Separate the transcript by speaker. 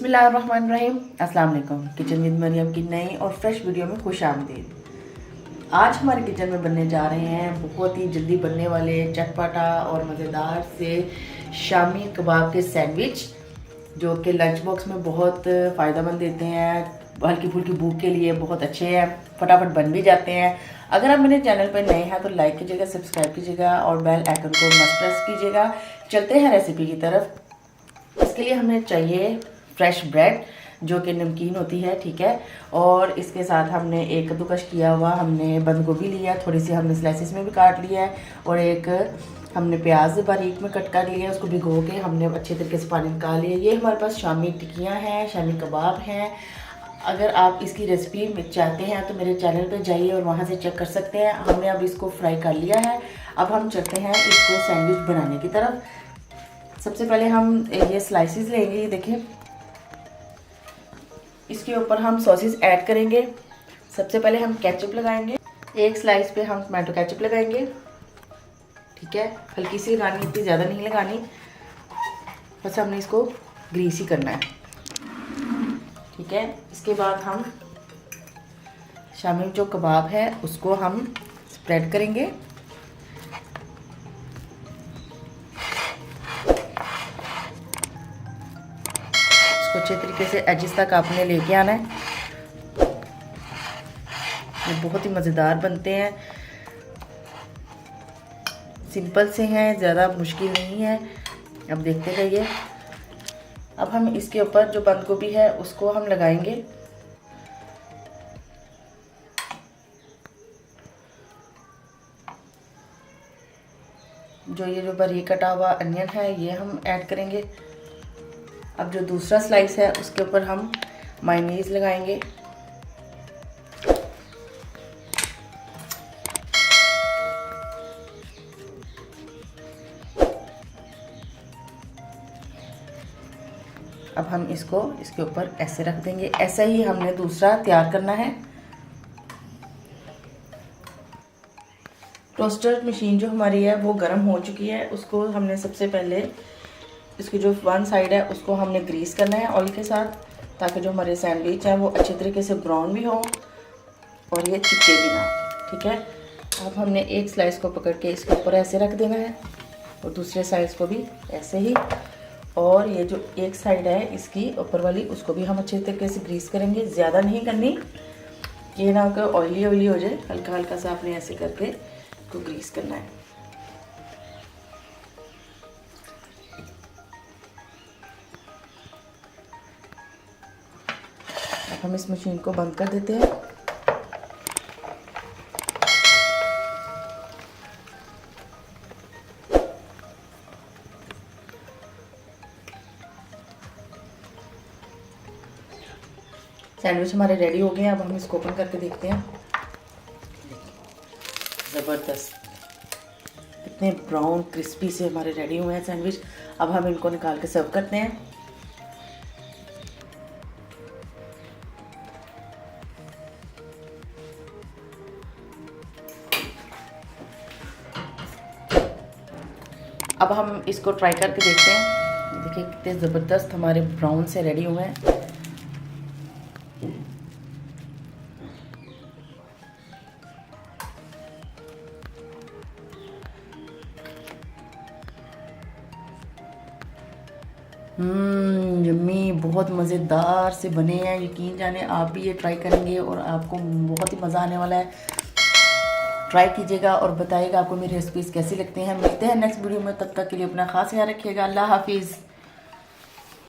Speaker 1: बिस्मिल्लाहिर्रहमानिर्रहीम। अस्सलाम वालेकुम। किचन विद मरियम की नई और फ्रेश वीडियो में खुश आमदीद। आज हमारे किचन में बनने जा रहे हैं बहुत ही जल्दी बनने वाले चटपटा और मज़ेदार से शामी कबाब के सैंडविच, जो कि लंच बॉक्स में बहुत फ़ायदेमंद देते हैं। हल्की फुल्की भूख के लिए बहुत अच्छे हैं, फटाफट बन भी जाते हैं। अगर आप मेरे चैनल पर नए हैं तो लाइक कीजिएगा, सब्सक्राइब कीजिएगा और बेल आइकन को मस्ट प्रेस कीजिएगा। चलते हैं रेसिपी की तरफ। इसके लिए हमें चाहिए फ्रेश ब्रेड, जो कि नमकीन होती है, ठीक है। और इसके साथ हमने एक कद्दूकस किया हुआ हमने बंद गोभी लिया, थोड़ी सी हमने स्लाइसिस में भी काट लिया है। और एक हमने प्याज बारीक में कट कर लिया, उसको भिगो के हमने अच्छे तरीके से पानी निकाल लिया। ये हमारे पास शामी टिक्कियाँ हैं, शामी कबाब हैं। अगर आप इसकी रेसिपी चाहते हैं तो मेरे चैनल पे जाइए और वहाँ से चेक कर सकते हैं। हमने अब इसको फ्राई कर लिया है। अब हम चलते हैं इसको सैंडविच बनाने की तरफ। सबसे पहले हम ये स्लाइसिस लेंगे, ये देखिए। इसके ऊपर हम सॉसेस ऐड करेंगे। सबसे पहले हम केचप लगाएंगे। एक स्लाइस पे हम टमाटो केचप लगाएंगे, ठीक है। हल्की सी लगानी, इतनी ज़्यादा नहीं लगानी, बस हमने इसको ग्रीस ही करना है, ठीक है। इसके बाद हम शामी जो कबाब है उसको हम स्प्रेड करेंगे। इसको अच्छे तरीके से एजिस तक आपने लेके आना है। ये बहुत ही मज़ेदार बनते हैं, सिंपल से हैं, ज़्यादा मुश्किल नहीं है। अब देखते रहिए। अब हम इसके ऊपर जो बंद गोभी है उसको हम लगाएंगे। जो बारीक कटा हुआ अनियन है ये हम ऐड करेंगे। अब जो दूसरा स्लाइस है उसके ऊपर हम मायोनीज लगाएंगे। अब हम इसको इसके ऊपर ऐसे रख देंगे। ऐसा ही हमने दूसरा तैयार करना है। टोस्टर मशीन जो हमारी है वो गर्म हो चुकी है। उसको हमने सबसे पहले इसकी जो वन साइड है उसको हमने ग्रीस करना है ऑयल के साथ, ताकि जो हमारे सैंडविच हैं वो अच्छे तरीके से ब्राउन भी हो और ये चिपके भी ना, ठीक है। अब हमने एक स्लाइस को पकड़ के इसके ऊपर ऐसे रख देना है और दूसरे साइड को भी ऐसे ही। और ये जो एक साइड है इसकी ऊपर वाली, उसको भी हम अच्छे तरीके से ग्रीस करेंगे। ज़्यादा नहीं करनी, ये ना कि ऑयली ऑयली हो जाए, हल्का हल्का सा आपने ऐसे करके इसको ग्रीस करना है। अब हम इस मशीन को बंद कर देते हैं। सैंडविच हमारे रेडी हो गए हैं। अब हम इसको ओपन करके देखते हैं। ज़बरदस्त, कितने ब्राउन क्रिस्पी से हमारे रेडी हुए हैं सैंडविच। अब हम इनको निकाल के सर्व करते हैं। अब हम इसको ट्राई करके देखते हैं। देखिए कितने ज़बरदस्त हमारे ब्राउन से रेडी हुए हैं। यम्मी, बहुत मज़ेदार से बने हैं। यकीन जाने आप भी ये ट्राई करेंगे और आपको बहुत ही मज़ा आने वाला है। ट्राई कीजिएगा और बताइएगा आपको मेरी रेसिपीज़ कैसी लगती हैं। मिलते हैं नेक्स्ट वीडियो में, तब तक के लिए अपना ख़ास ख्याल रखिएगा। अल्लाह हाफिज़।